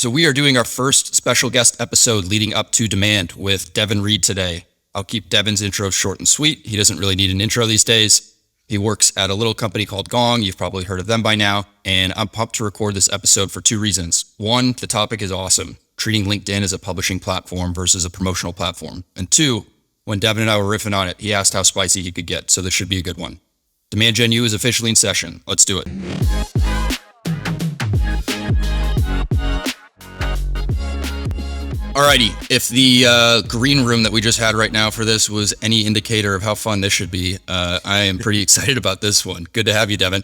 So we are doing our first special guest episode leading up to Demand with Devin Reed today. I'll keep Devin's intro short and sweet. He doesn't really need an intro these days. He works at a little company called Gong. You've probably heard of them by now. And I'm pumped to record this episode for two reasons. One, the topic is awesome, treating LinkedIn as a publishing platform versus a promotional platform. And two, when Devin and I were riffing on it, he asked how spicy he could get. So this should be a good one. Demand Gen U is officially in session. Let's do it. Alrighty, if the green room that we just had right now for this was any indicator of how fun this should be, I am pretty excited about this one. Good to have you, Devin.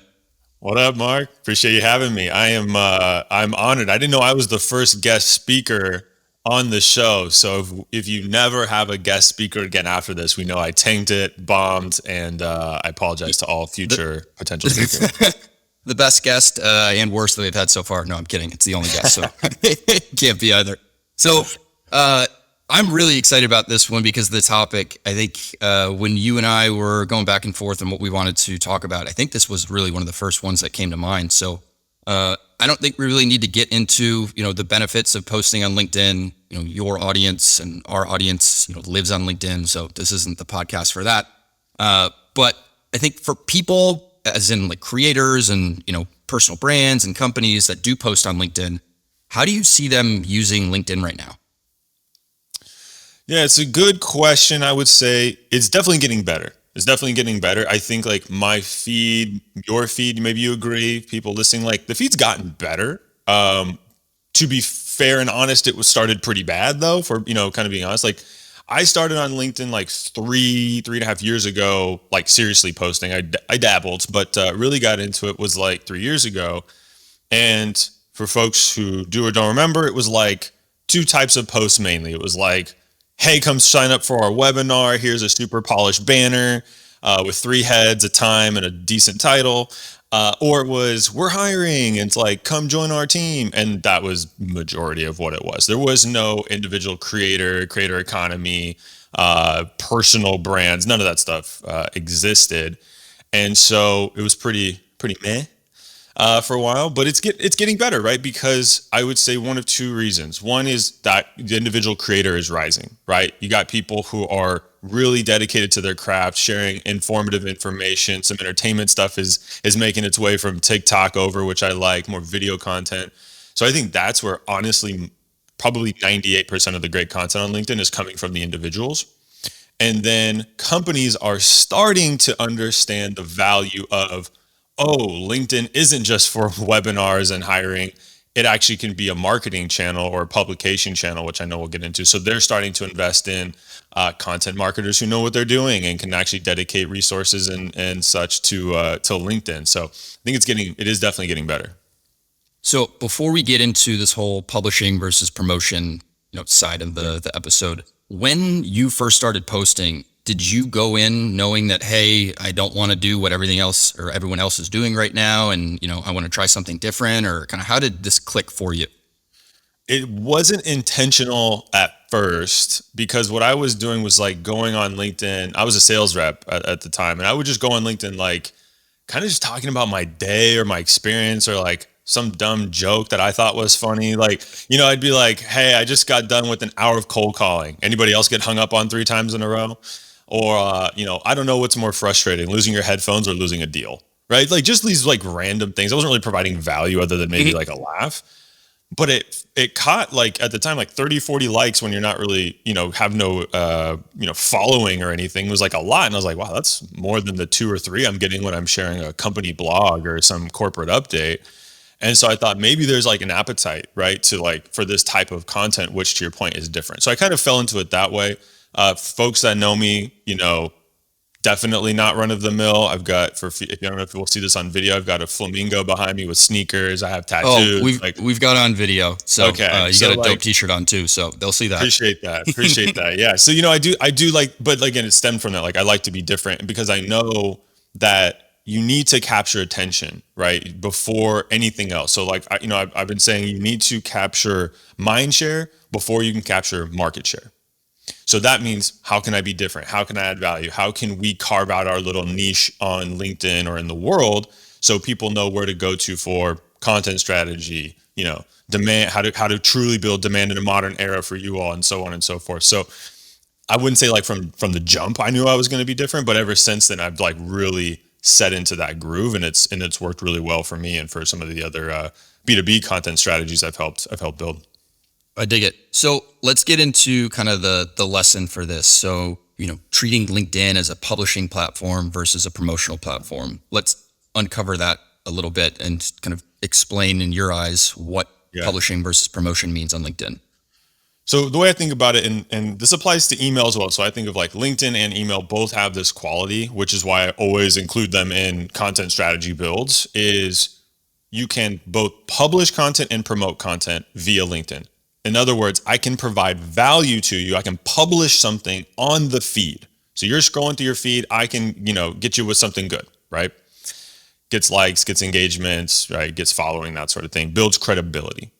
What up, Mark? Appreciate you having me. I'm honored. I didn't know I was the first guest speaker on the show. So if you never have a guest speaker again after this, we know I tanked it, bombed, and I apologize to all future potential speakers. The best guest and worst that we've had so far. No, I'm kidding. It's the only guest, so it can't be either. So I'm really excited about this one because of the topic. I think when you and I were going back and forth on what we wanted to talk about, I think this was really one of the first ones that came to mind. So I don't think we really need to get into, the benefits of posting on LinkedIn. Your audience and our audience, lives on LinkedIn. So this isn't the podcast for that. But I think for people, as in like creators and, personal brands and companies that do post on LinkedIn, how do you see them using LinkedIn right now? Yeah, it's a good question. I would say it's definitely getting better. I think like my feed, your feed, maybe you agree, people listening, like the feed's gotten better. To be fair and honest, it was started pretty bad though, for, kind of being honest. Like I started on LinkedIn like three and a half years ago, like seriously posting. I dabbled, but really got into it was like 3 years ago. And for folks who do or don't remember, it was like two types of posts mainly. It was like, hey, come sign up for our webinar. Here's a super polished banner with 3 heads, a time, and a decent title. Or it was, we're hiring. And it's like, come join our team. And that was majority of what it was. There was no individual creator economy, personal brands. None of that stuff existed. And so it was pretty meh. For a while, but it's getting better, right? Because I would say one of two reasons. One is that the individual creator is rising, right? You got people who are really dedicated to their craft, sharing informative information. Some entertainment stuff is making its way from TikTok over, which I like, more video content. So I think that's where honestly, probably 98% of the great content on LinkedIn is coming from the individuals. And then companies are starting to understand the value of, LinkedIn isn't just for webinars and hiring. It actually can be a marketing channel or a publication channel, which I know we'll get into. So they're starting to invest in content marketers who know what they're doing and can actually dedicate resources and such to LinkedIn. So I think it is definitely getting better. So before we get into this whole publishing versus promotion, side of the episode, when you first started posting, did you go in knowing that, hey, I don't want to do what everything else or everyone else is doing right now, and I want to try something different, or kind of how did this click for you? It wasn't intentional at first because what I was doing was like going on LinkedIn. I was a sales rep at the time, and I would just go on LinkedIn, like kind of just talking about my day or my experience or like some dumb joke that I thought was funny. Like, I'd be like, hey, I just got done with an hour of cold calling. Anybody else get hung up on 3 times in a row? Or, I don't know what's more frustrating, losing your headphones or losing a deal, right? Like just these like random things. I wasn't really providing value other than maybe like a laugh, but it caught like at the time, like 30, 40 likes when you're not really, have no, following or anything. It was like a lot. And I was like, wow, that's more than the 2 or 3 I'm getting when I'm sharing a company blog or some corporate update. And so I thought maybe there's like an appetite, right, to like for this type of content, which to your point is different. So I kind of fell into it that way. Folks that know me, definitely not run of the mill. I've got, if you don't know if we'll see this on video, I've got a flamingo behind me with sneakers. I have tattoos. We've got on video. So okay. You got a dope t-shirt on too. So they'll see that. Appreciate that. Yeah. So, I do like, but again, it stemmed from that. Like I like to be different because I know that you need to capture attention, right? Before anything else. So like, I've been saying you need to capture mind share before you can capture market share. So that means, how can I be different? How can I add value? How can we carve out our little niche on LinkedIn or in the world so people know where to go to for content strategy, demand, how to truly build demand in a modern era for you all, and so on and so forth. So I wouldn't say like from the jump I knew I was going to be different, but ever since then I've like really set into that groove, and it's worked really well for me and for some of the other B2B content strategies I've helped build. I dig it. So let's get into kind of the lesson for this. So, treating LinkedIn as a publishing platform versus a promotional platform. Let's uncover that a little bit and kind of explain in your eyes what publishing versus promotion means on LinkedIn. So the way I think about it, and this applies to email as well. So I think of like LinkedIn and email both have this quality, which is why I always include them in content strategy builds, is you can both publish content and promote content via LinkedIn. In other words, I can provide value to you. I can publish something on the feed. So you're scrolling through your feed. I can, get you with something good, right? Gets likes, gets engagements, right? Gets following, that sort of thing, builds credibility.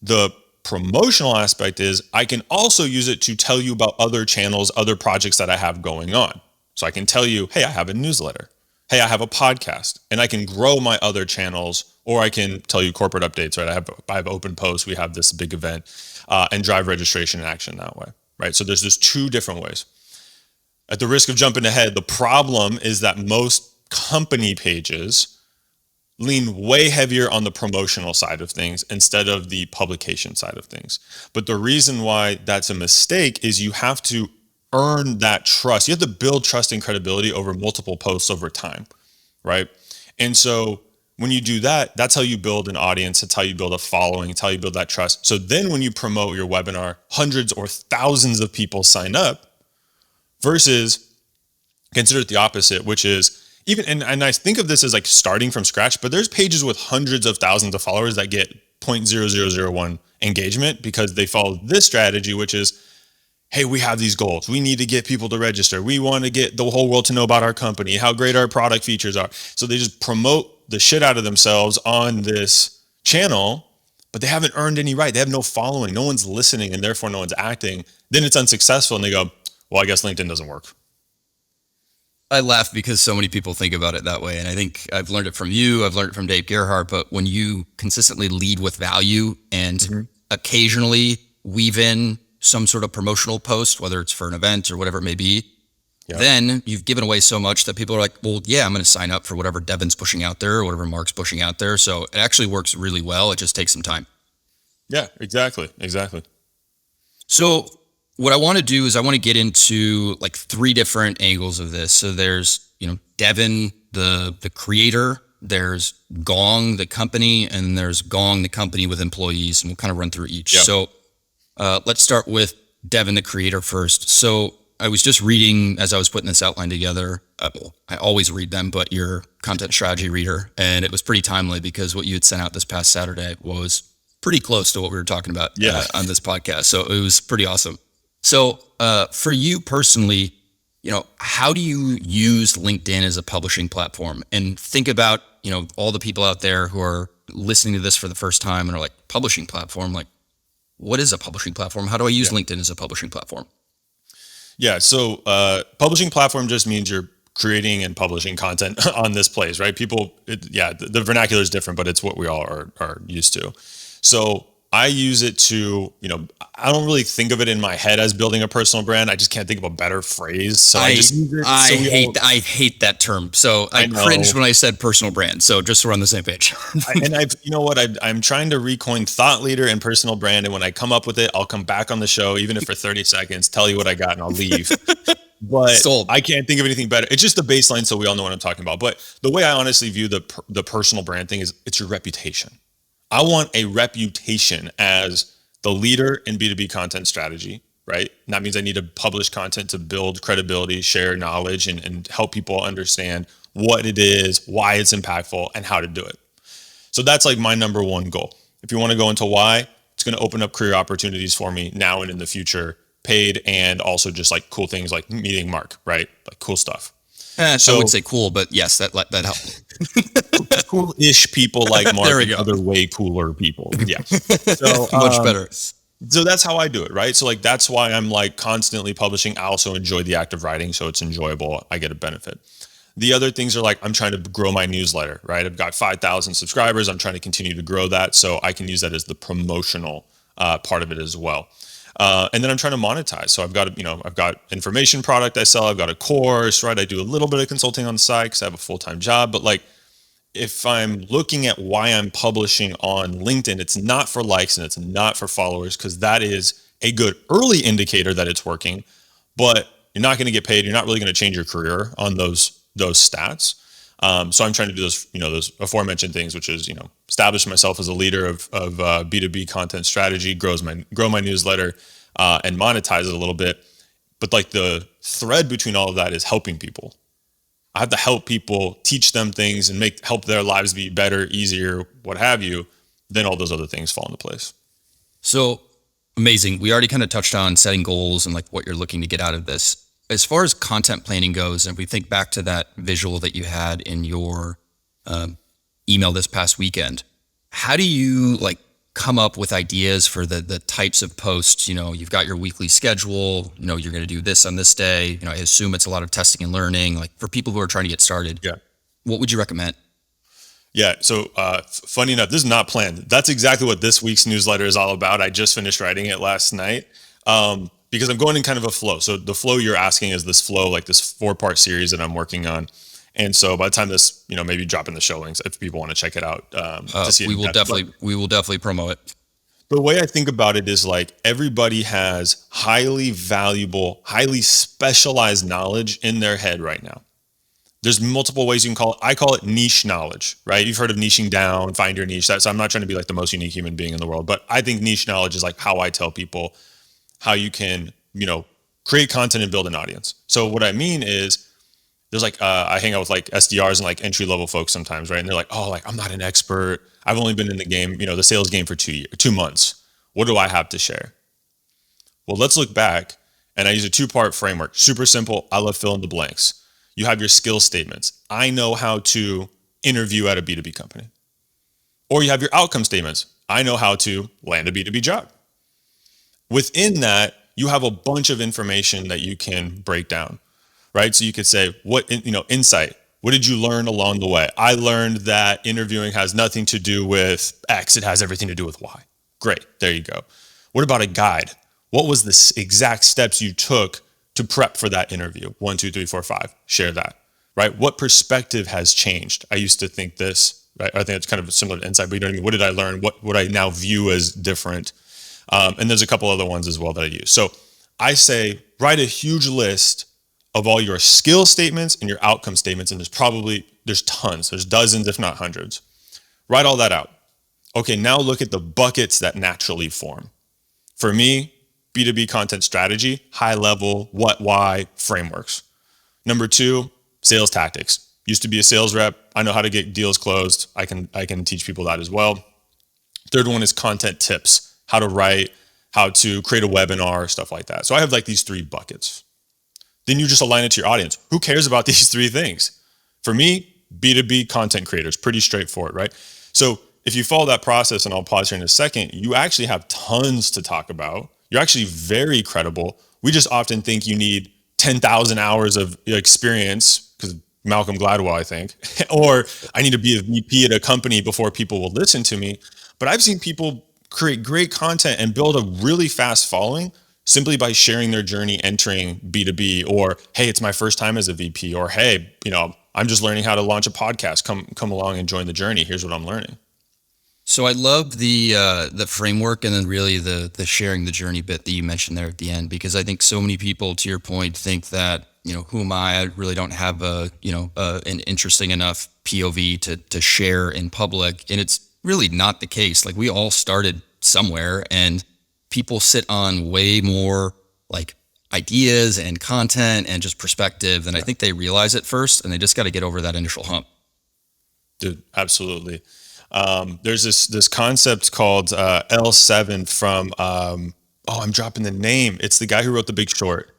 The promotional aspect is I can also use it to tell you about other channels, other projects that I have going on. So I can tell you, hey, I have a newsletter. Hey, I have a podcast, and I can grow my other channels, or I can tell you corporate updates, right? I have open posts. We have this big event, and drive registration and action that way, right? So there's just two different ways. At the risk of jumping ahead, the problem is that most company pages lean way heavier on the promotional side of things instead of the publication side of things. But the reason why that's a mistake is you have to earn that trust. You have to build trust and credibility over multiple posts over time, right? And so when you do that, that's how you build an audience. It's how you build a following. It's how you build that trust. So then when you promote your webinar, hundreds or thousands of people sign up versus consider it the opposite, which is even, and I think of this as like starting from scratch, but there's pages with hundreds of thousands of followers that get 0.0001 engagement because they follow this strategy, which is, hey, we have these goals. We need to get people to register. We want to get the whole world to know about our company, how great our product features are. So they just promote the shit out of themselves on this channel, but they haven't earned any right. They have no following. No one's listening, and therefore no one's acting. Then it's unsuccessful, and they go, well, I guess LinkedIn doesn't work. I laugh because so many people think about it that way. And I think I've learned it from you. I've learned it from Dave Gerhardt. But when you consistently lead with value and occasionally weave in some sort of promotional post, whether it's for an event or whatever it may be, then you've given away so much that people are like, well, yeah, I'm going to sign up for whatever Devin's pushing out there or whatever Mark's pushing out there. So it actually works really well. It just takes some time. Yeah, exactly. So what I want to do is I want to get into like three different angles of this. So there's, Devin, the creator, there's Gong, the company, and there's Gong, the company with employees, and we'll kind of run through each. Yep. So let's start with Devin, the creator first. So I was just reading as I was putting this outline together. I always read them, but you're content strategy reader, and it was pretty timely because what you had sent out this past Saturday was pretty close to what we were talking about on this podcast. So it was pretty awesome. So for you personally, how do you use LinkedIn as a publishing platform? And think about, all the people out there who are listening to this for the first time and are like, publishing platform, like, what is a publishing platform? How do I use LinkedIn as a publishing platform? Yeah, so publishing platform just means you're creating and publishing content on this place, right? The vernacular is different, but it's what we all are used to. So I use it to, I don't really think of it in my head as building a personal brand. I just can't think of a better phrase. So I just use it. I hate that term. So I cringed when I said personal brand. So just so we're on the same page. I'm trying to recoin thought leader and personal brand. And when I come up with it, I'll come back on the show, even if for 30 seconds, tell you what I got and I'll leave. But Sold. I can't think of anything better. It's just the baseline. So we all know what I'm talking about. But the way I honestly view the personal brand thing is it's your reputation. I want a reputation as the leader in B2B content strategy, right? And that means I need to publish content to build credibility, share knowledge, and help people understand what it is, why it's impactful, and how to do it. So that's like my number one goal. If you want to go into why, it's going to open up career opportunities for me now and in the future, paid and also just like cool things like meeting Mark, right? Like cool stuff. I would say cool, but yes, that helps. Cool-ish people like Mark and other way cooler people. Yeah. So much better. So that's how I do it, right? So like that's why I'm like constantly publishing. I also enjoy the act of writing, so it's enjoyable. I get a benefit. The other things are like, I'm trying to grow my newsletter, right? I've got 5,000 subscribers. I'm trying to continue to grow that. So I can use that as the promotional part of it as well. And then I'm trying to monetize. So I've got information product I sell. I've got a course, right? I do a little bit of consulting on the side because I have a full-time job. But like, if I'm looking at why I'm publishing on LinkedIn, it's not for likes and it's not for followers, because that is a good early indicator that it's working, but you're not going to get paid. You're not really going to change your career on those stats. So I'm trying to do those aforementioned things, which is, establish myself as a leader of B2B content strategy, grow my newsletter, and monetize it a little bit. But like the thread between all of that is helping people. I have to help people, teach them things, and help their lives be better, easier, what have you. Then all those other things fall into place. So amazing. We already kind of touched on setting goals and like what you're looking to get out of this. As far as content planning goes, and if we think back to that visual that you had in your email this past weekend, how do you like come up with ideas for the types of posts? You've got your weekly schedule, you're going to do this on this day. I assume it's a lot of testing and learning, like for people who are trying to get started. Yeah. What would you recommend? Yeah. So funny enough, this is not planned. That's exactly what this week's newsletter is all about. I just finished writing it last night because I'm going in kind of a flow. So the flow you're asking is this flow, like this 4-part series that I'm working on. And so by the time this, maybe drop in the show links if people want to check it out to see it. We will definitely promote it. The way I think about it is like everybody has highly valuable, highly specialized knowledge in their head right now. There's multiple ways you can call it. I call it niche knowledge, right? You've heard of niching down, find your niche. So I'm not trying to be like the most unique human being in the world, but I think niche knowledge is like how I tell people how you can, create content and build an audience. So what I mean is there's like, I hang out with like SDRs and like entry level folks sometimes, right? And they're like, oh, like I'm not an expert. I've only been in the game, the sales game for 2 months. What do I have to share? Well, let's look back, and I use a 2-part framework. Super simple. I love fill in the blanks. You have your skill statements. I know how to interview at a B2B company. Or you have your outcome statements. I know how to land a B2B job. Within that, you have a bunch of information that you can break down, right? So you could say, insight. What did you learn along the way? I learned that interviewing has nothing to do with X. It has everything to do with Y. Great. There you go. What about a guide? What was the exact steps you took to prep for that interview? 1, 2, 3, 4, 5. Share that, right? What perspective has changed? I used to think this, right? I think it's kind of similar to insight, but you know what I mean? What did I learn? What would I now view as different? And there's a couple other ones as well that I use. So I say, write a huge list of all your skill statements and your outcome statements. And there's tons, there's dozens, if not hundreds. Write all that out. Okay, now look at the buckets that naturally form. For me, B2B content strategy, high level, what, why frameworks. Number 2, sales tactics. Used to be a sales rep. I know how to get deals closed. I can teach people that as well. Third one is content tips, how to write, how to create a webinar, stuff like that. So I have like these 3 buckets. Then you just align it to your audience. Who cares about these 3 things? For me, B2B content creators, pretty straightforward, right? So if you follow that process, and I'll pause here in a second, you actually have tons to talk about. You're actually very credible. We just often think you need 10,000 hours of experience, because Malcolm Gladwell, I think, or I need to be a VP at a company before people will listen to me. But I've seen people create great content and build a really fast following simply by sharing their journey entering B2B, or, hey, it's my first time as a VP, or, hey, I'm just learning how to launch a podcast. Come along and join the journey. Here's what I'm learning. So I love the framework, and then really the sharing the journey bit that you mentioned there at the end, because I think so many people, to your point, think that, who am I? I really don't have an interesting enough POV to share in public. And it's really not the case. Like, we all started somewhere, and people sit on way more like ideas and content and just perspective than I think they realize at first. And they just got to get over that initial hump. Dude, absolutely. There's this concept called L7 from, I'm dropping the name. It's the guy who wrote The Big Short.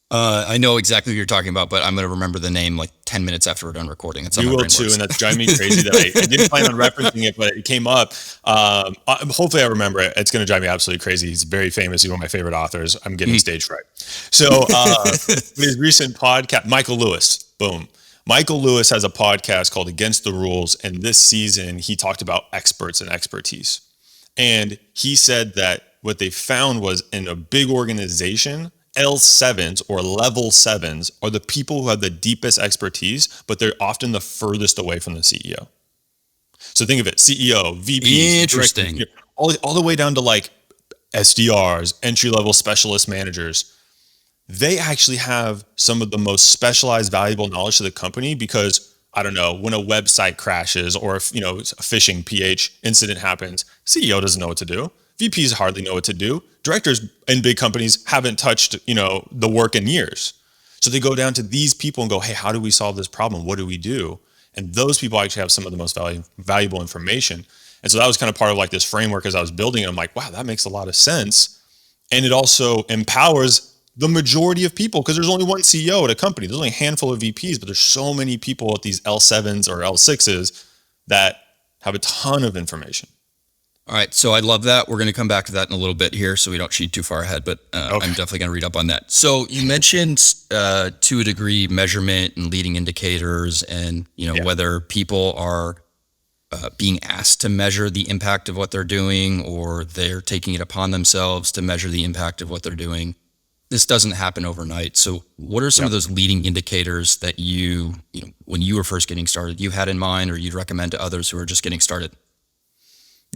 I know exactly what you're talking about, but I'm going to remember the name like 10 minutes after we're done recording. That's how You my will brain too, works. and that's driving me crazy that I didn't plan on referencing it, but it came up. Hopefully I remember it. It's going to drive me absolutely crazy. He's very famous. He's one of my favorite authors. I'm getting stage fright. So his recent podcast, Michael Lewis, boom. Michael Lewis has a podcast called Against the Rules, and this season he talked about experts and expertise. And he said that what they found was in a big organization, L7s or level sevens are the people who have the deepest expertise, but they're often the furthest away from the CEO. So think of it, CEO, VPs, Interesting. all the way down to like SDRs, entry level specialist managers. They actually have some of the most specialized, valuable knowledge to the company because I don't know, when a website crashes or if, a phishing PH incident happens, CEO doesn't know what to do. VPs hardly know what to do. Directors in big companies haven't touched, the work in years. So they go down to these people and go, hey, how do we solve this problem? What do we do? And those people actually have some of the most valuable information. And so that was kind of part of like this framework as I was building it. I'm like, wow, that makes a lot of sense. And it also empowers the majority of people because there's only one CEO at a company. There's only a handful of VPs, but there's so many people at these L7s or L6s that have a ton of information. All right, so I love that. We're going to come back to that in a little bit here, so we don't cheat too far ahead. But Okay. I'm definitely going to read up on that. So you mentioned to a degree measurement and leading indicators, and whether people are being asked to measure the impact of what they're doing, or they're taking it upon themselves to measure the impact of what they're doing. This doesn't happen overnight. So what are some of those leading indicators that you when you were first getting started, you had in mind, or you'd recommend to others who are just getting started?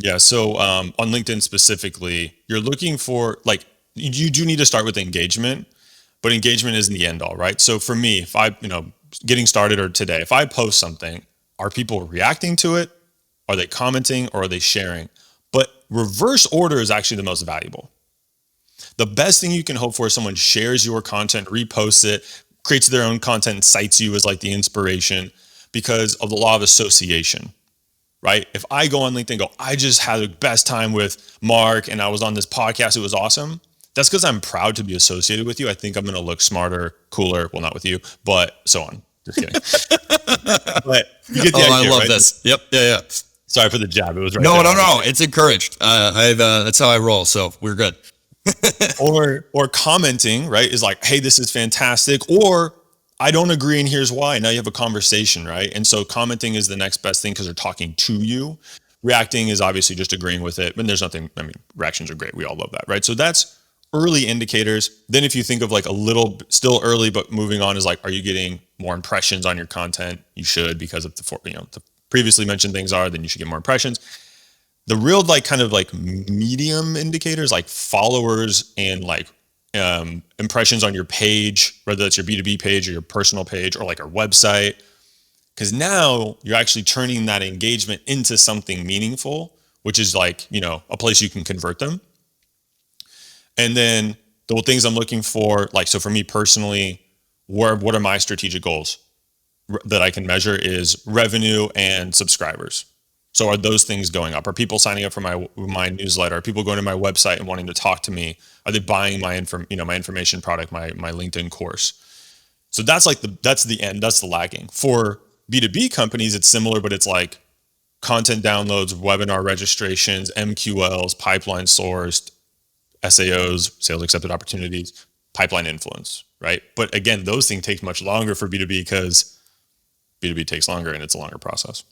Yeah. So on LinkedIn specifically, you're looking for like, you do need to start with engagement, but engagement isn't the end all, right? So for me, if I, getting started or today, if I post something, are people reacting to it? Are they commenting or are they sharing? But reverse order is actually the most valuable. The best thing you can hope for is someone shares your content, reposts it, creates their own content, and cites you as like the inspiration because of the law of association, right? If I go on LinkedIn and go, I just had the best time with Mark and I was on this podcast, it was awesome. That's because I'm proud to be associated with you. I think I'm going to look smarter, cooler. Well, not with you, but so on. Just kidding. But you get the idea, I love right? this. Yep. Yeah. Sorry for the jab. It was right No, there. no. It's encouraged. That's how I roll. So we're good. Or commenting, right, is like, hey, this is fantastic, or I don't agree and here's why. Now you have a conversation, right? And so commenting is the next best thing because they're talking to you. Reacting is obviously just agreeing with it, but there's nothing, reactions are great. We all love that, right? So that's early indicators. Then if you think of like a little still early but moving on, is like, are you getting more impressions on your content? You should, because of the previously mentioned things are, then you should get more impressions. The real like kind of like medium indicators like followers and like impressions on your page, whether that's your B2B page or your personal page or like our website, because now you're actually turning that engagement into something meaningful, which is like, a place you can convert them. And then the things I'm looking for, like, so for me personally, what are my strategic goals that I can measure is revenue and subscribers. So are those things going up? Are people signing up for my newsletter? Are people going to my website and wanting to talk to me? Are they buying my information product, my LinkedIn course? So that's like that's the end. That's the lagging. For B2B companies, it's similar, but it's like content downloads, webinar registrations, MQLs, pipeline sourced, SAOs, sales accepted opportunities, pipeline influence, right? But again, those things take much longer for B2B because B2B takes longer and it's a longer process.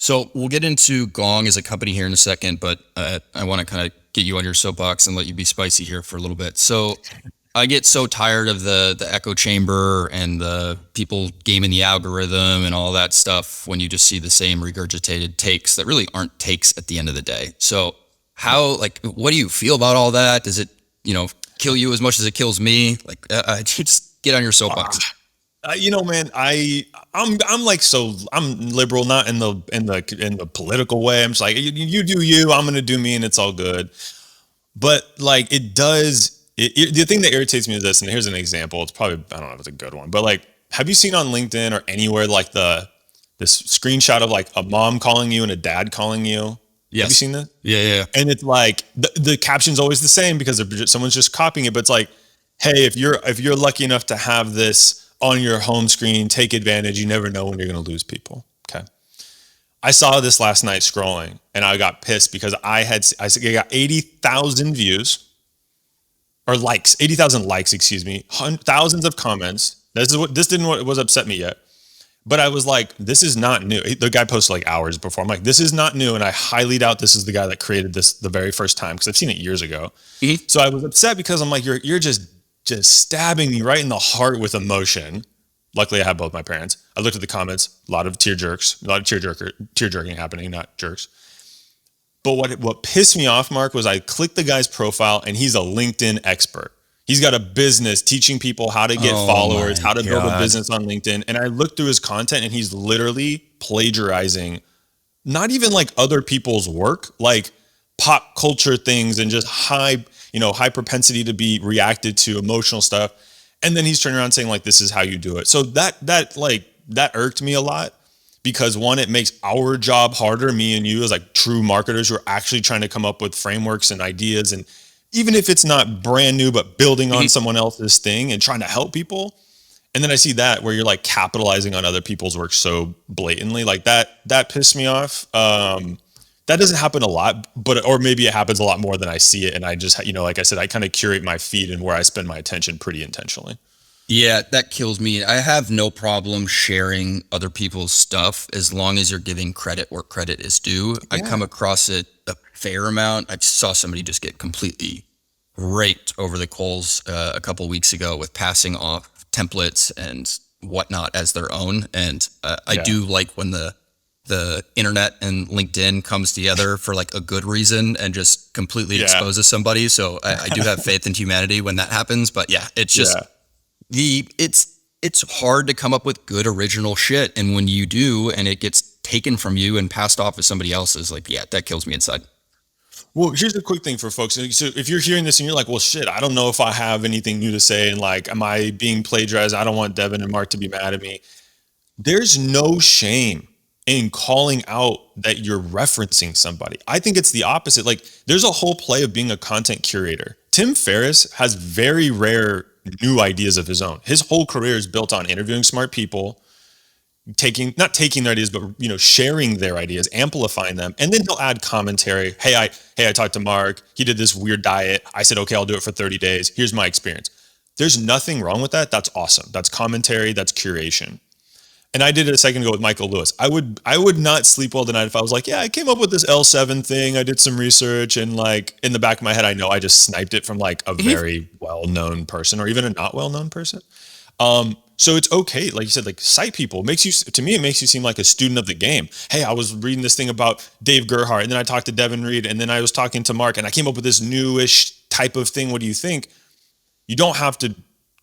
So we'll get into Gong as a company here in a second, but I want to kind of get you on your soapbox and let you be spicy here for a little bit. So I get so tired of the echo chamber and the people gaming the algorithm and all that stuff when you just see the same regurgitated takes that really aren't takes at the end of the day. So what do you feel about all that? Does it, kill you as much as it kills me? Like, just get on your soapbox. Man, I'm liberal, not in the political way. I'm just like, you do you, I'm gonna do me, and it's all good. But like, the thing that irritates me is this, and here's an example. It's probably, I don't know if it's a good one, but like, have you seen on LinkedIn or anywhere like this screenshot of like a mom calling you and a dad calling you? Yes. Have you seen that? Yeah. And it's like the caption's always the same because someone's just copying it. But it's like, hey, if you're lucky enough to have this on your home screen, take advantage. You never know when you're going to lose people. Okay. I saw this last night scrolling and I got pissed because I got 80,000 views or likes, 80,000 likes, excuse me, thousands of comments. This didn't what was upset me yet, But I was like, this is not new. The guy posted like hours before. I'm like, this is not new. And I highly doubt this is the guy that created this the very first time because I've seen it years ago. Mhm. So I was upset because I'm like, you're just stabbing me right in the heart with emotion. Luckily, I have both my parents. I looked at the comments, a lot of tear jerking happening, not jerks. But what pissed me off, Mark, was I clicked the guy's profile and he's a LinkedIn expert. He's got a business teaching people how to get Oh followers, my how to build a God. business on LinkedIn. And I looked through his content and he's literally plagiarizing not even like other people's work, like pop culture things and just high propensity to be reacted to emotional stuff. And then he's turning around saying like, this is how you do it. So that irked me a lot because one, it makes our job harder, me and you as like true marketers who are actually trying to come up with frameworks and ideas. And even if it's not brand new, but building on Mhm. someone else's thing and trying to help people. And then I see that where you're like capitalizing on other people's work so blatantly, like that pissed me off. That doesn't happen a lot, but or maybe it happens a lot more than I see it. And I just, like I said, I kind of curate my feed and where I spend my attention pretty intentionally. Yeah, that kills me. I have no problem sharing other people's stuff as long as you're giving credit where credit is due. I Yeah. come across it a fair amount. I saw somebody just get completely raked over the coals a couple weeks ago with passing off templates and whatnot as their own. And I Yeah. do like when the internet and LinkedIn comes together for like a good reason and just completely Yeah. exposes somebody. So I do have faith in humanity when that happens. But yeah, it's just Yeah. it's hard to come up with good original shit, and when you do and it gets taken from you and passed off as somebody else's, like, yeah, that kills me inside. Well, here's the quick thing for folks. So if you're hearing this and you're like, well, shit, I don't know if I have anything new to say. And like, am I being plagiarized? I don't want Devin and Mark to be mad at me. There's no shame in calling out that you're referencing somebody. I think it's the opposite. Like, there's a whole play of being a content curator. Tim Ferriss has very rare new ideas of his own. His whole career is built on interviewing smart people, not taking their ideas, but sharing their ideas, amplifying them, and then he'll add commentary. Hey, I talked to Mark. He did this weird diet. I said, okay, I'll do it for 30 days. Here's my experience. There's nothing wrong with that. That's awesome. That's commentary. That's curation. And I did it a second ago with Michael Lewis. I would not sleep well tonight if I was like, yeah, I came up with this L7 thing. I did some research and like in the back of my head, I know I just sniped it from like a Mhm. very well-known person or even a not well-known person. So it's okay, like you said, like cite people makes you. To me, it makes you seem like a student of the game. Hey, I was reading this thing about Dave Gerhardt, and then I talked to Devin Reed, and then I was talking to Mark, and I came up with this newish type of thing. What do you think? You don't have to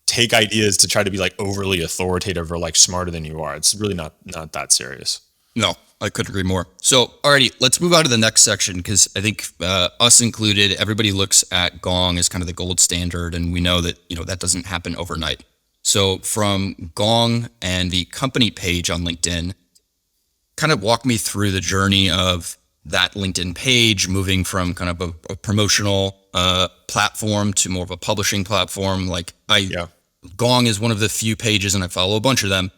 take ideas to try to be like overly authoritative or like smarter than you are. It's really not that serious. No, I couldn't agree more. So, alrighty, let's move on to the next section because I think us included, everybody looks at Gong as kind of the gold standard, and we know that that doesn't happen overnight. So, from Gong and the company page on LinkedIn, kind of walk me through the journey of that LinkedIn page moving from kind of a promotional platform to more of a publishing platform. Like Yeah. Gong is one of the few pages, and I follow a bunch of them,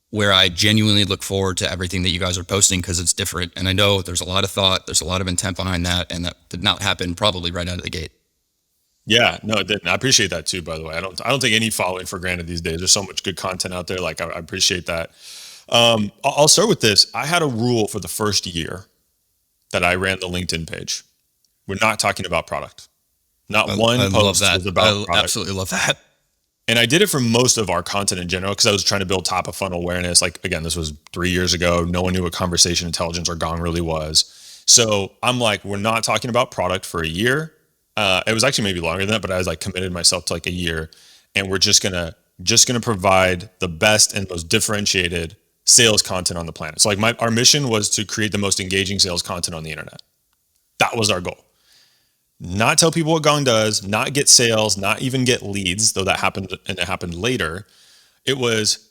where I genuinely look forward to everything that you guys are posting because it's different. And I know there's a lot of thought, there's a lot of intent behind that, and that did not happen probably right out of the gate. Yeah, no, it didn't. I appreciate that too, by the way. I don't take any following for granted these days. There's so much good content out there. Like I appreciate that. I'll start with this. I had a rule for the first year that I ran the LinkedIn page. We're not talking about product. Not I one love post that. was about I product. absolutely love that. And I did it for most of our content in general because I was trying to build top of funnel awareness. Like, again, this was 3 years ago. No one knew what conversation intelligence or Gong really was. So I'm like, we're not talking about product for a year. It was actually maybe longer than that, but I was like committed myself to like a year. And we're just gonna provide the best and most differentiated sales content on the planet. So like our mission was to create the most engaging sales content on the internet. That was our goal. Not tell people what Gong does, not get sales, not even get leads, though that happened and it happened later. It was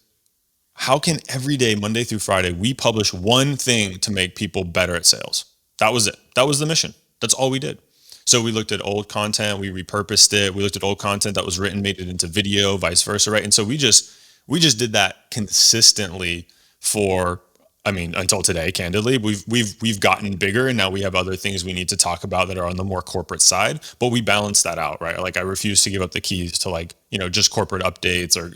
how can every day, Monday through Friday, we publish one thing to make people better at sales? That was it. That was the mission. That's all we did. So we looked at old content, we repurposed it. We looked at old content that was written, made it into video, vice versa, right? And so we just did that consistently for, I mean, until today. Candidly, we've gotten bigger, and now we have other things we need to talk about that are on the more corporate side. But we balance that out, right? Like I refuse to give up the keys to like just corporate updates or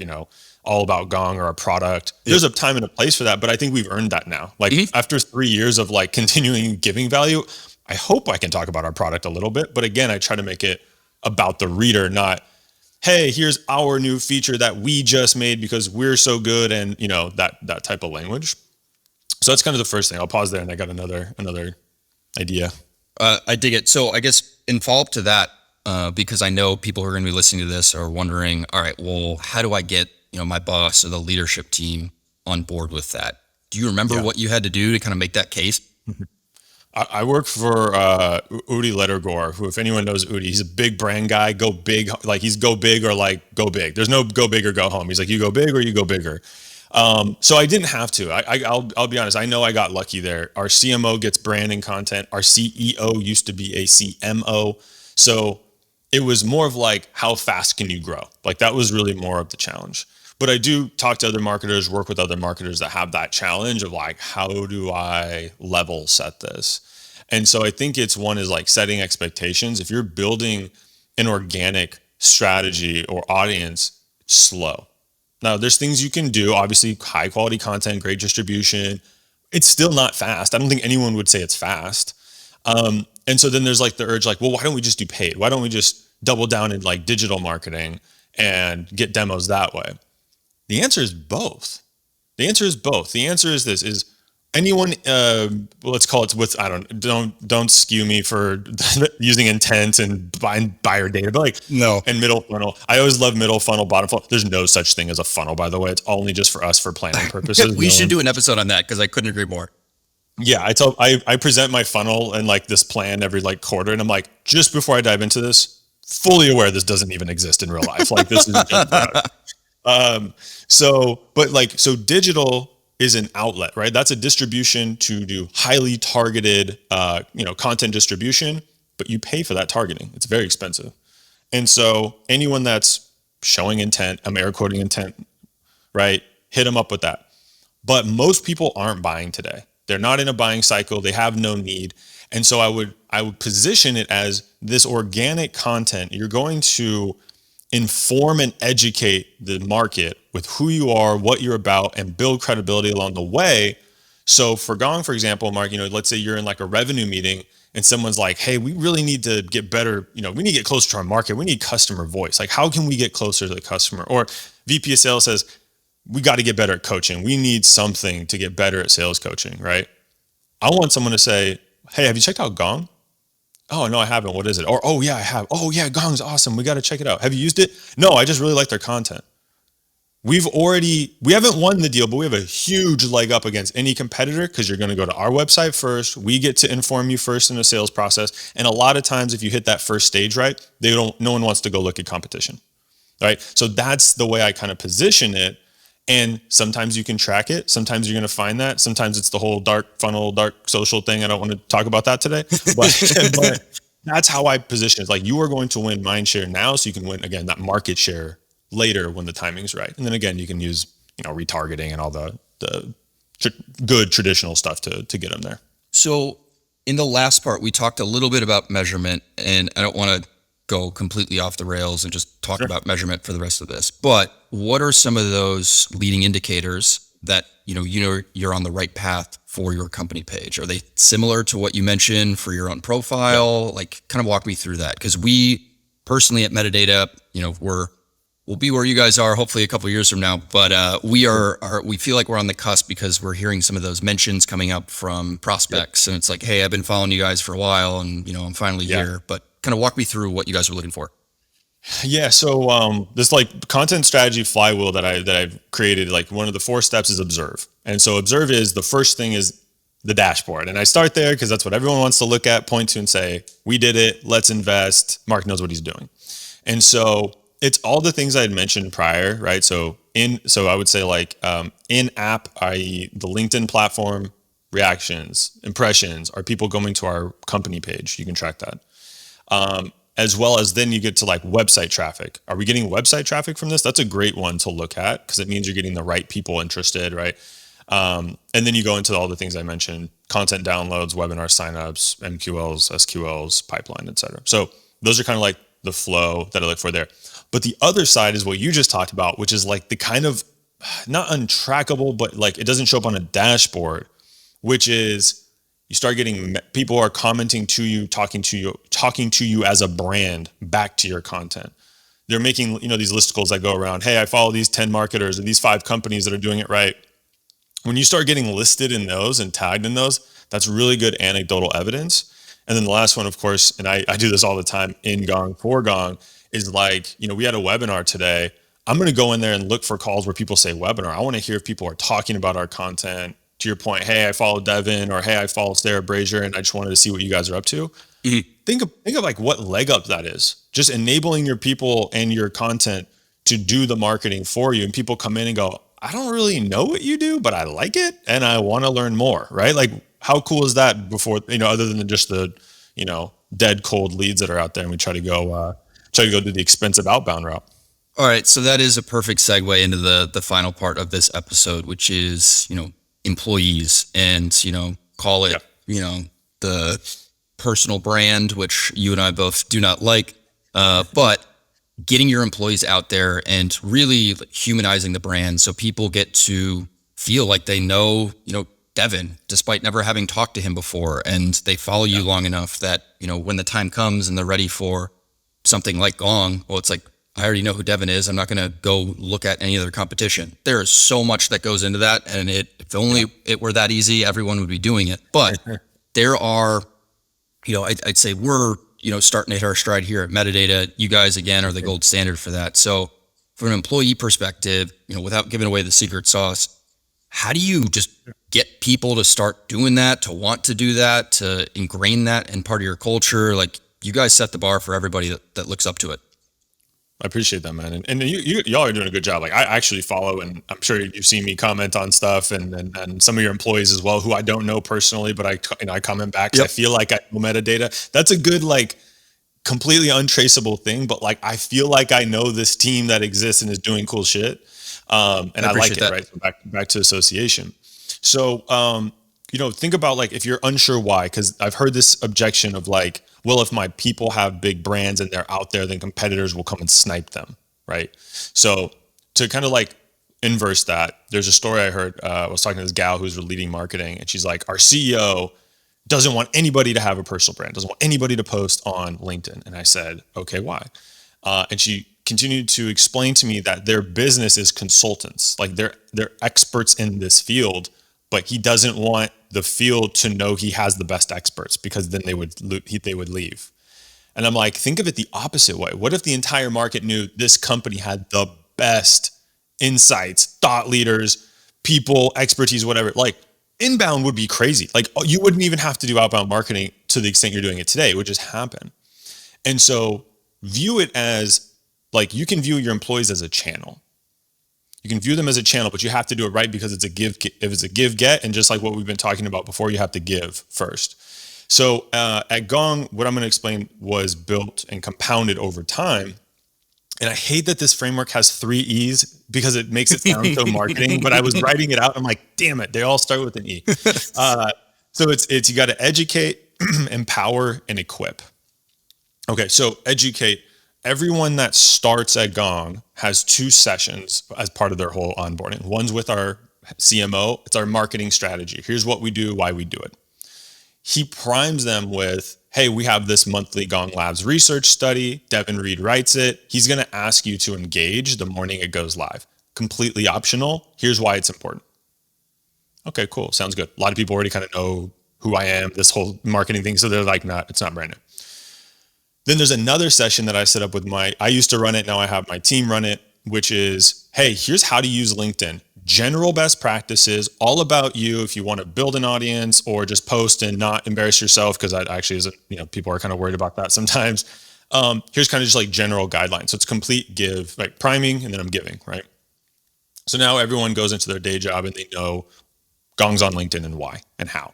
all about Gong or our product. Yep. There's a time and a place for that, but I think we've earned that now. Like after 3 years of like continuing giving value, I hope I can talk about our product a little bit. But again, I try to make it about the reader, not, hey, here's our new feature that we just made because we're so good, and that type of language. So that's kind of the first thing. I'll pause there, and I got another idea. I dig it. So I guess in follow up to that, because I know people who are going to be listening to this are wondering, all right, well, how do I get my boss or the leadership team on board with that? Do you remember what you had to do to kind of make that case? I work for Udi Ledergor, who, if anyone knows Udi, he's a big brand guy. Go big, like he's go big or like go big. There's no go big or go home. He's like, you go big or you go bigger. So I didn't have to. I'll be honest. I know I got lucky there. Our CMO gets branding content. Our CEO used to be a CMO. So it was more of like, how fast can you grow? Like that was really more of the challenge. But I do talk to other marketers, work with other marketers that have that challenge of like, how do I level set this? And so I think one is like setting expectations. If you're building an organic strategy or audience, slow. Now, there's things you can do, obviously high quality content, great distribution. It's still not fast. I don't think anyone would say it's fast. And so then there's like the urge, like, well, why don't we just do paid? Why don't we just double down in like digital marketing and get demos that way? The answer is both. The answer is both. The answer is this: is anyone, let's call it with, don't skew me for using intent and buyer data, but like, No. and middle funnel. I always love middle funnel, bottom funnel. There's no such thing as a funnel, by the way. It's only just for us for planning purposes. We should do an episode on that because I couldn't agree more. Yeah, I present my funnel and like this plan every like quarter, and I'm like, just before I dive into this, fully aware this doesn't even exist in real life. Like this is just so digital is an outlet, right? That's a distribution to do highly targeted, content distribution, but you pay for that targeting. It's very expensive. And so anyone that's showing intent, I'm air quoting intent, right? Hit them up with that. But most people aren't buying today. They're not in a buying cycle. They have no need. And so I would position it as this organic content. You're going to inform and educate the market with who you are, what you're about, and build credibility along the way. So for Gong, for example, Mark, let's say you're in like a revenue meeting and someone's like, hey, we really need to get better. We need to get closer to our market. We need customer voice. Like, how can we get closer to the customer? Or VP of sales says, we got to get better at coaching. We need something to get better at sales coaching, right? I want someone to say, hey, have you checked out Gong? Oh, no, I haven't. What is it? Or, oh, yeah, I have. Oh, yeah, Gong's awesome. We got to check it out. Have you used it? No, I just really like their content. We haven't won the deal, but we have a huge leg up against any competitor because you're going to go to our website first. We get to inform you first in the sales process. And a lot of times, if you hit that first stage right, no one wants to go look at competition, right? So that's the way I kind of position it. And sometimes you can track it. Sometimes you're going to find that. Sometimes it's the whole dark funnel, dark social thing. I don't want to talk about that today, but that's how I position it. It's like, you are going to win mind share now, so you can win again that market share later when the timing's right. And then again, you can use retargeting and all the good traditional stuff to get them there. So in the last part, we talked a little bit about measurement, and I don't want to go completely off the rails and just talk about measurement for the rest of this. But what are some of those leading indicators that you're on the right path for your company page? Are they similar to what you mentioned for your own profile? Like, kind of walk me through that, because we personally at Metadata, we'll be where you guys are hopefully a couple of years from now, but we feel like we're on the cusp because we're hearing some of those mentions coming up from prospects, and it's like, hey, I've been following you guys for a while, and I'm finally here. But kind of walk me through what you guys are looking for. Yeah. So this like content strategy flywheel that I've created, like one of the 4 steps is observe. And so observe is the first thing is the dashboard. And I start there because that's what everyone wants to look at, point to, and say, we did it, let's invest. Mark knows what he's doing. And so it's all the things I had mentioned prior, right? So I would say like in app, i.e. the LinkedIn platform, reactions, impressions, are people going to our company page? You can track that. As well as then you get to like website traffic. Are we getting website traffic from this? That's a great one to look at because it means you're getting the right people interested, right? And then you go into all the things I mentioned: content downloads, webinar signups, MQLs, SQLs, pipeline, etc. So those are kind of like the flow that I look for there. But the other side is what you just talked about, which is like the kind of not untrackable, but like it doesn't show up on a dashboard, which is you start getting people are commenting to you, talking to you as a brand back to your content. They're making, these listicles that go around. Hey, I follow these 10 marketers or these 5 companies that are doing it right. When you start getting listed in those and tagged in those, that's really good anecdotal evidence. And then the last one, of course, and I do this all the time in Gong for Gong, is like, we had a webinar today. I'm going to go in there and look for calls where people say webinar. I want to hear if people are talking about our content. To your point, hey, I follow Devin, or hey, I follow Sarah Brazier, and I just wanted to see what you guys are up to. Mhm. Think of like what leg up that is. Just enabling your people and your content to do the marketing for you, and people come in and go, I don't really know what you do, but I like it and I want to learn more, right? Like how cool is that before, other than just the, dead cold leads that are out there, and we try to go do the expensive outbound route. All right, so that is a perfect segue into the final part of this episode, which is employees, and call it Yeah. the personal brand, which you and I both do not like, but getting your employees out there and really humanizing the brand so people get to feel like they know Devin, despite never having talked to him before, and they follow you long enough that when the time comes and they're ready for something like Gong, well, it's like, I already know who Devin is. I'm not going to go look at any other competition. There is so much that goes into that, and if only it were that easy, everyone would be doing it. But there are, I'd say we're starting to hit our stride here at Metadata. You guys again are the gold standard for that. So from an employee perspective, without giving away the secret sauce, how do you just get people to start doing that, to want to do that, to ingrain that in part of your culture? Like, you guys set the bar for everybody that looks up to it. I appreciate that, man. And y'all are doing a good job. Like I actually follow, and I'm sure you've seen me comment on stuff, and some of your employees as well, who I don't know personally, but I comment back because I feel like I know metadata. That's a good, like, completely untraceable thing, but like I feel like I know this team that exists and is doing cool shit, and I like appreciate it. that. Right, so back to association. So think about like if you're unsure why, because I've heard this objection of like, well, if my people have big brands and they're out there, then competitors will come and snipe them, right? So to kind of like inverse that, there's a story I heard. I was talking to this gal who's leading marketing, and she's like, our CEO doesn't want anybody to have a personal brand, doesn't want anybody to post on LinkedIn. And I said, okay, why? And she continued to explain to me that their business is consultants, like they're experts in this field, but he doesn't want the field to know he has the best experts, because then they would leave. And I'm like, think of it the opposite way. What if the entire market knew this company had the best insights, thought leaders, people, expertise, whatever? Like, inbound would be crazy. Like, you wouldn't even have to do outbound marketing to the extent you're doing it today. It would just happen. And so view it as like, you can view your employees as a channel. You can view them as a channel, but you have to do it right, because it's a give. If it's a give get, and just like what we've been talking about before, you have to give first. So at Gong, what I'm going to explain was built and compounded over time. And I hate that this framework has 3 E's, because it makes it sound so marketing. But I was writing it out, and I'm like, damn it, they all start with an E. So it's you got to educate, empower, and equip. Okay, so educate. Everyone that starts at Gong has 2 sessions as part of their whole onboarding. One's with our CMO. It's our marketing strategy. Here's what we do, why we do it. He primes them with, hey, we have this monthly Gong Labs research study. Devin Reed writes it. He's going to ask you to engage the morning it goes live. Completely optional. Here's why it's important. Okay, cool. Sounds good. A lot of people already kind of know who I am, this whole marketing thing. So they're like, it's not brand new. Then there's another session that I set up with I used to run it. Now I have my team run it, which is, hey, here's how to use LinkedIn. General best practices, all about you. If you want to build an audience or just post and not embarrass yourself, because that actually is, people are kind of worried about that sometimes. Here's kind of just like general guidelines. So it's complete give, like priming, and then I'm giving, right? So now everyone goes into their day job and they know Gong's on LinkedIn and why and how.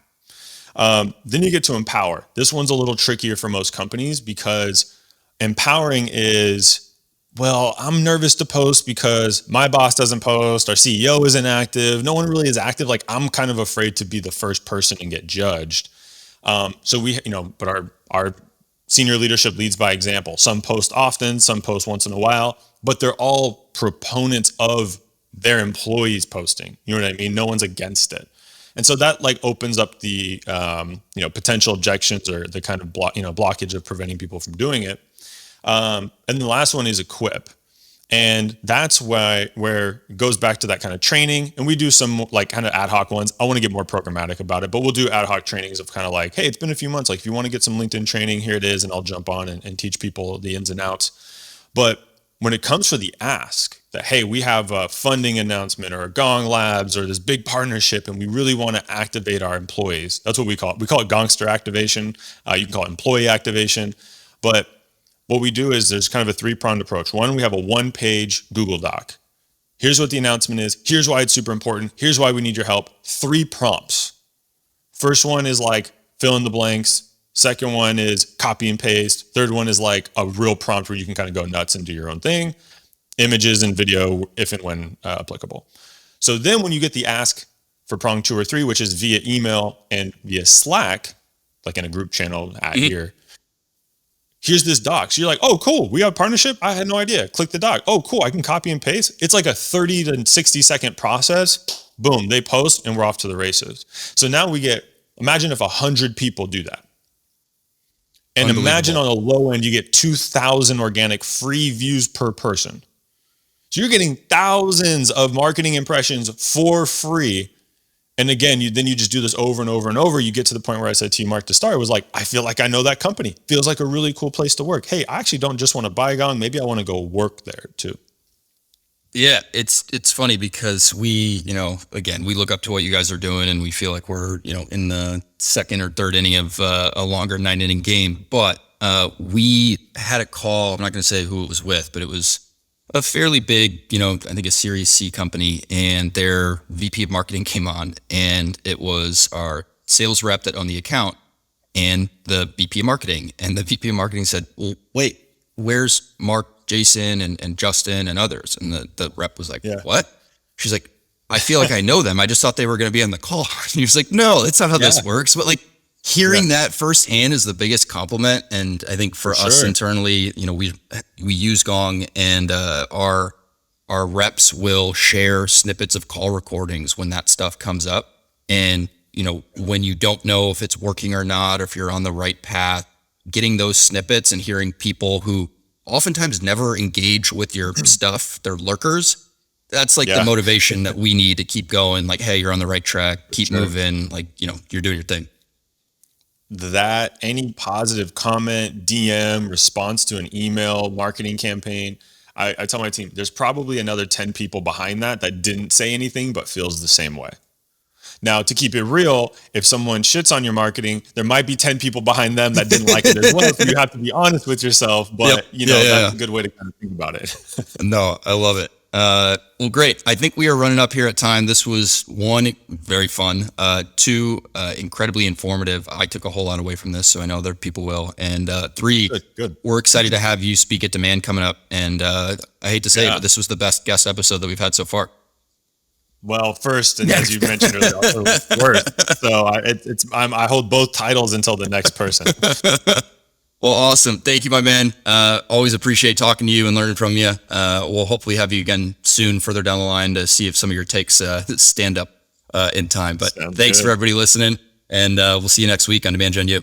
Then you get to empower. This one's a little trickier for most companies, because empowering is, well, I'm nervous to post because my boss doesn't post, our CEO isn't active, no one really is active. Like, I'm kind of afraid to be the first person and get judged. So we, but our senior leadership leads by example. Some post often, some post once in a while, but they're all proponents of their employees posting. You know what I mean? No one's against it. And so that like opens up the potential objections or the kind of blockage of preventing people from doing it. And the last one is equip. And that's where it goes back to that kind of training. And we do some like kind of ad hoc ones. I want to get more programmatic about it, but we'll do ad hoc trainings of kind of like, hey, it's been a few months. Like if you want to get some LinkedIn training, here it is. And I'll jump on and teach people the ins and outs. But when it comes for the ask that, hey, we have a funding announcement or a Gong Labs or this big partnership, and we really want to activate our employees. That's what we call it. We call it Gongster activation. You can call it employee activation. But what we do is there's kind of a three-pronged approach. One, we have a one-page Google Doc. Here's what the announcement is. Here's why it's super important. Here's why we need your help. 3 prompts. First one is like fill in the blanks. Second one is copy and paste. Third one is like a real prompt where you can kind of go nuts and do your own thing. Images and video if and when applicable. So then when you get the ask for prong 2 or 3, which is via email and via Slack, like in a group channel at here, here's this doc. So you're like, oh, cool. We have a partnership. I had no idea. Click the doc. Oh, cool. I can copy and paste. It's like a 30 to 60 second process. Boom, they post and we're off to the races. So now we get, imagine if 100 people do that. And imagine on the low end, you get 2,000 organic free views per person. So you're getting thousands of marketing impressions for free. And again, then you just do this over and over and over. You get to the point where I said to you, Mark, to start, was like, I feel like I know that company. Feels like a really cool place to work. Hey, I actually don't just want to buy Gong. Maybe I want to go work there too. Yeah, it's funny because we, again, we look up to what you guys are doing and we feel like we're, in the second or third inning of a longer 9-inning game. But we had a call. I'm not going to say who it was with, but it was a fairly big, I think a Series C company, and their VP of marketing came on, and it was our sales rep that owned the account and the VP of marketing. And the VP of marketing said, well, wait, where's Mark, Jason, and Justin and others? And the rep was like, what? She's like, I feel like I know them. I just thought they were going to be on the call. And he was like, no, that's not how this works. But like hearing that firsthand is the biggest compliment. And I think for us internally, we use Gong, and our reps will share snippets of call recordings when that stuff comes up. And, when you don't know if it's working or not, or if you're on the right path, getting those snippets and hearing people who oftentimes never engage with your stuff, they're lurkers. That's like the motivation that we need to keep going. Like, hey, you're on the right track, keep moving. Like, you're doing your thing. That any positive comment, DM, response to an email, marketing campaign, I tell my team, there's probably another 10 people behind that didn't say anything, but feels the same way. Now, to keep it real, if someone shits on your marketing, there might be 10 people behind them that didn't like it as well. So you have to be honest with yourself, but that's a good way to kind of think about it. No, I love it. Well, great. I think we are running up here at time. This was 1, very fun. 2, incredibly informative. I took a whole lot away from this, so I know other people will. And 3, good. We're excited to have you speak at Demand coming up. And I hate to say it, but this was the best guest episode that we've had so far. Well, first, and as you mentioned earlier, also worst. So I hold both titles until the next person. Well, awesome. Thank you, my man. Always appreciate talking to you and learning from you. We'll hopefully have you again soon further down the line to see if some of your takes stand up in time. But thanks for everybody listening, and we'll see you next week on Demand Gen U.